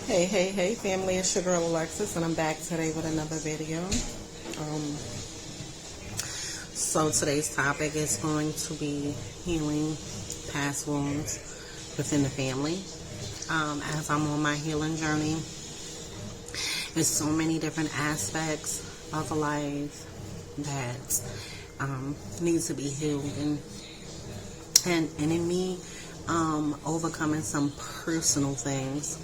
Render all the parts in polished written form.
Hey, family, it's your girl Alexis, and I'm back today with another video. So today's topic is going to be healing past wounds within the family. As I'm on my healing journey, there's so many different aspects of life that needs to be healed, and in me overcoming some personal things.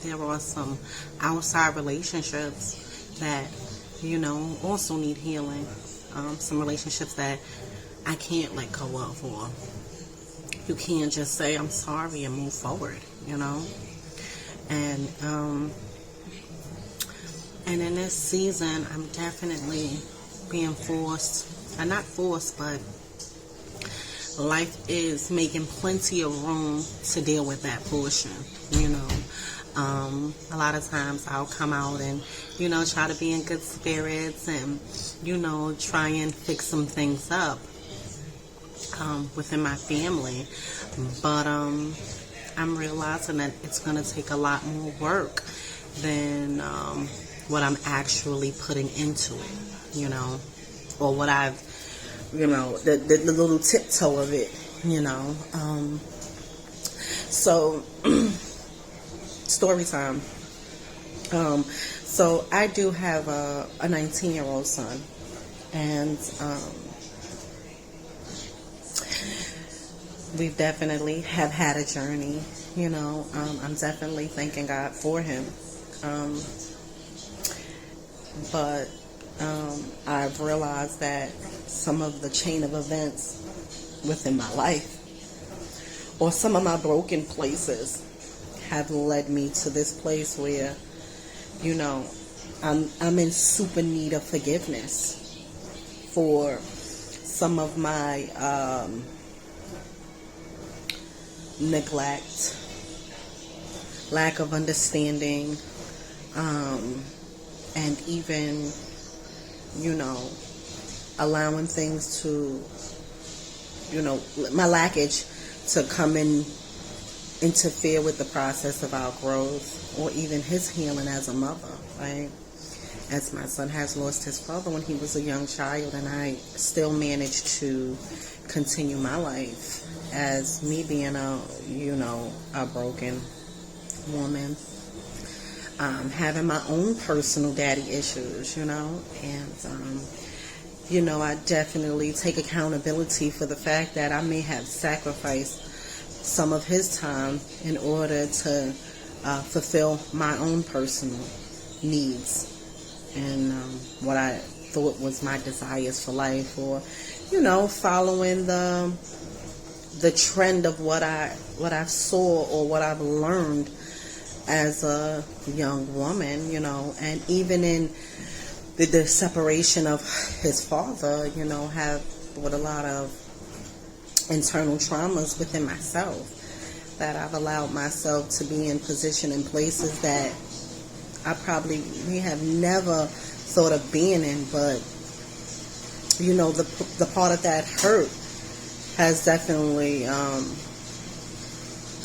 There are some outside relationships that, also need healing. Some relationships that I can't let go of, or you can't just say I'm sorry and move forward, And and in this season, I'm definitely being forced, not forced, but life is making plenty of room to deal with that portion, A lot of times I'll come out and, try to be in good spirits and, try and fix some things up within my family. But I'm realizing that it's going to take a lot more work than what I'm actually putting into it, or what I've, the little tiptoe of it, So, story time. So I do have a 19-year-old son, and we've definitely have had a journey, I'm definitely thanking God for him. But I've realized that some of the chain of events within my life, or some of my broken places, have led me to this place where, I'm in super need of forgiveness for some of my neglect, lack of understanding, and even, allowing things to, my lackage to come in, interfere with the process of our growth, or even his healing as a mother, right? As my son has lost his father when he was a young child, and I still managed to continue my life as me being a broken woman, having my own personal daddy issues, and I definitely take accountability for the fact that I may have sacrificed some of his time in order to fulfill my own personal needs and what I thought was my desires for life, or following the trend of what I saw or what I've learned as a young woman, and even in the separation of his father, have brought a lot of internal traumas within myself, that I've allowed myself to be in position and places that I probably have never thought of being in. But the part of that hurt has definitely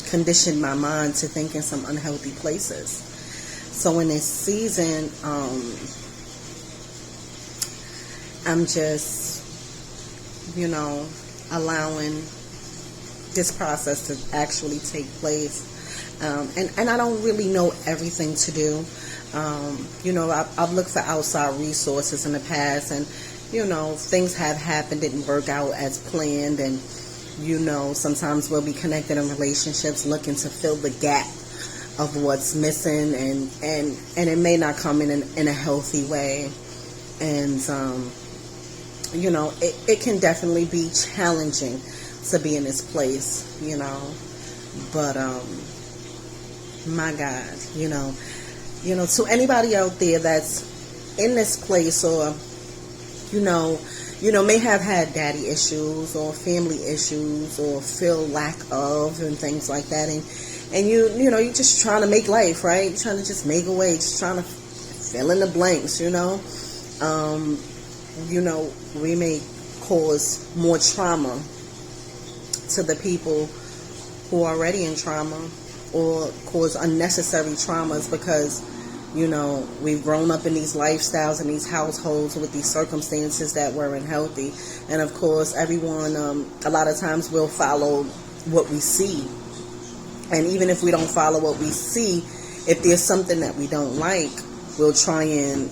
conditioned my mind to think in some unhealthy places. So in this season, I'm just allowing this process to actually take place. And I don't really know everything to do. I've looked for outside resources in the past, and, things have happened, didn't work out as planned. And, sometimes we'll be connected in relationships looking to fill the gap of what's missing, and it may not come in a healthy way. And, it can definitely be challenging to be in this place, but, my God, to anybody out there that's in this place, or, may have had daddy issues or family issues, or feel lack of, and things like that. And you're just trying to make life, right? You're trying to just make a way, just trying to fill in the blanks, we may cause more trauma to the people who are already in trauma, or cause unnecessary traumas because, you know, we've grown up in these lifestyles and these households with these circumstances that weren't healthy. And of course, everyone, a lot of times will follow what we see. And even if we don't follow what we see, if there's something that we don't like, we'll try and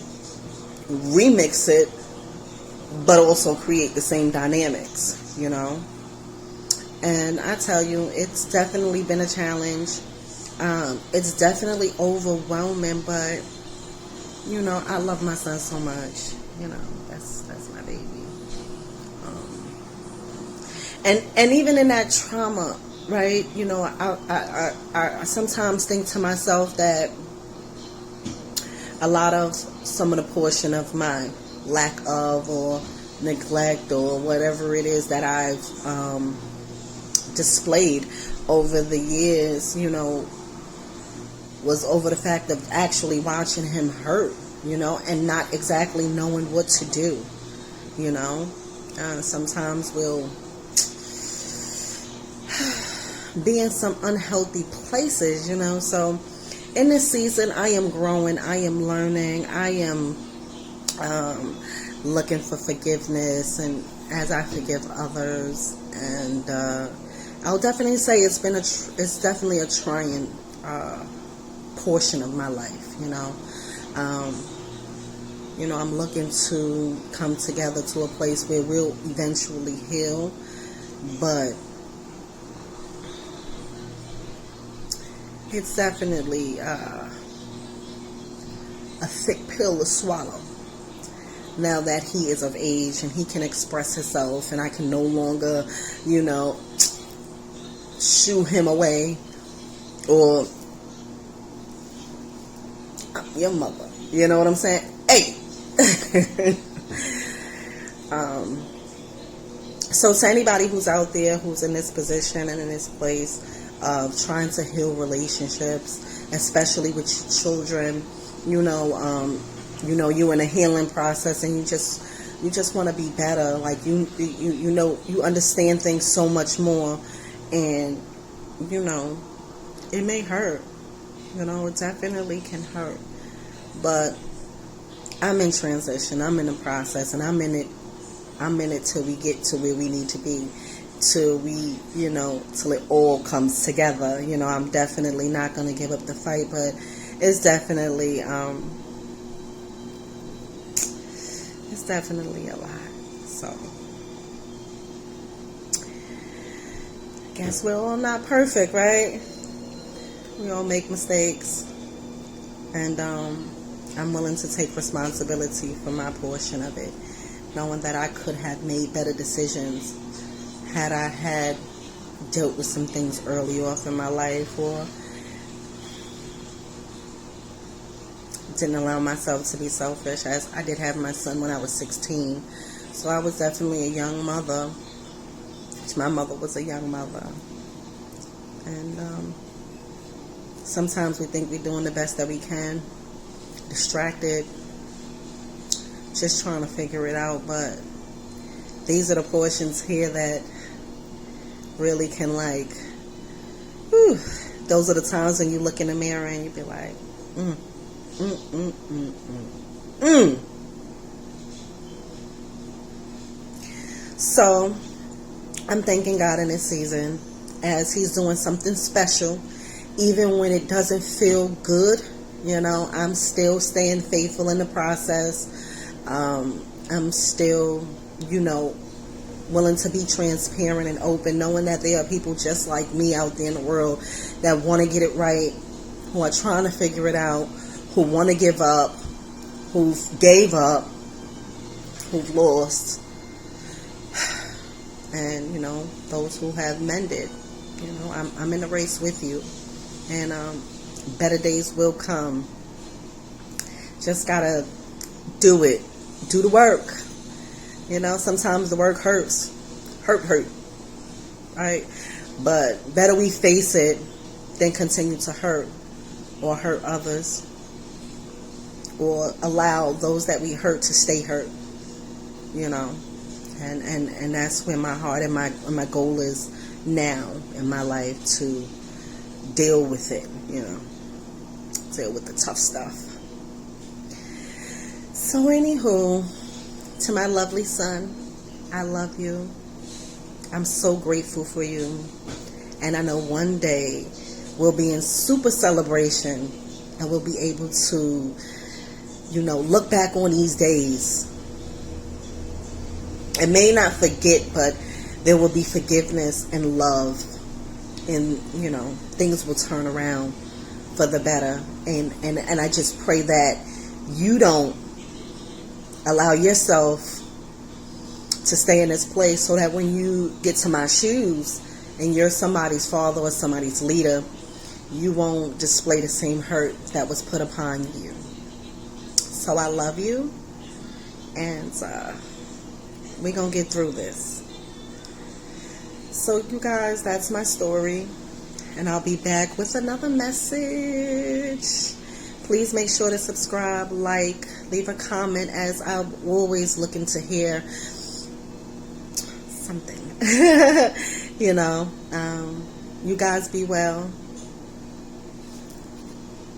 remix it, but also create the same dynamics, you know. And I tell you, it's definitely been a challenge. It's definitely overwhelming, but, you know, I love my son so much. You know, that's my baby. And even in that trauma, right? You know, I sometimes think to myself that a lot of some of the portion of my lack of or neglect or whatever it is that I've displayed over the years, you know, was over the fact of actually watching him hurt, you know, and not exactly knowing what to do, you know. Sometimes we'll be in some unhealthy places, you know. So in this season, I am growing, I am learning, I am looking for forgiveness, and as I forgive others, and I'll definitely say it's definitely a trying portion of my life, you know. You know, I'm looking to come together to a place where we'll eventually heal, but it's definitely a thick pill to swallow. Now that he is of age and he can express himself, and I can no longer, you know, shoo him away or your mother, you know what I'm saying? Hey. So to anybody who's out there who's in this position and in this place of trying to heal relationships, especially with children, you know, you're in a healing process and you just want to be better. Like you know, you understand things so much more, and you know, it may hurt. You know, it definitely can hurt. But I'm in transition. I'm in the process, and I'm in it till we get to where we need to be. Till it all comes together. You know, I'm definitely not going to give up the fight, but it's definitely a lot. So, I guess we're all not perfect, right? We all make mistakes, and I'm willing to take responsibility for my portion of it, knowing that I could have made better decisions had I had dealt with some things early off in my life, or didn't allow myself to be selfish, as I did have my son when I was 16. So I was definitely a young mother. My mother was a young mother. And sometimes we think we're doing the best that we can, distracted, just trying to figure it out. But these are the portions here that really can, like, whew, those are the times when you look in the mirror and you be like, So I'm thanking God in this season as He's doing something special, even when it doesn't feel good. You know, I'm still staying faithful in the process. I'm still, you know, willing to be transparent and open, knowing that there are people just like me out there in the world that want to get it right, who are trying to figure it out, who want to give up, who've gave up, who've lost, and, you know, those who have mended. You know, I'm in the race with you, and better days will come. Just gotta do it. Do the work. You know, sometimes the work hurts. Hurt. Right? But better we face it than continue to hurt or hurt others, or allow those that we hurt to stay hurt. You know, and that's where my heart and my goal is now in my life, to deal with it, deal with the tough stuff. So anywho, to my lovely son, I love you. I'm so grateful for you. And I know one day we'll be in super celebration and we'll be able to, look back on these days. And may not forget, but there will be forgiveness and love. And, things will turn around for the better. And I just pray that you don't allow yourself to stay in this place, so that when you get to my shoes and you're somebody's father or somebody's leader, you won't display the same hurt that was put upon you. So I love you, and we're going to get through this. So you guys, that's my story, and I'll be back with another message. Please make sure to subscribe, like, leave a comment, as I'm always looking to hear something. You guys be well.